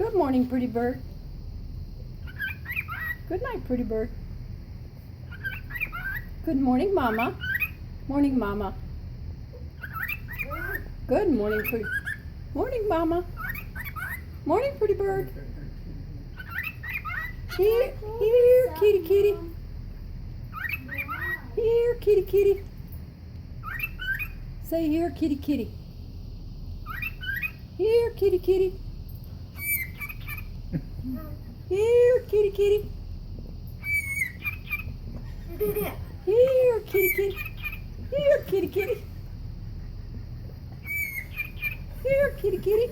Good morning, pretty bird. Good night, pretty bird. Good morning, Mama. Morning, Mama. Good morning, pretty. Morning, Mama. Morning, pretty bird. Here, here, kitty, kitty. Here, kitty, kitty. Say here, kitty, kitty. Here, kitty, kitty. Here, kitty, kitty. Here, kitty, kitty. Here, kitty, kitty. Here, kitty, kitty.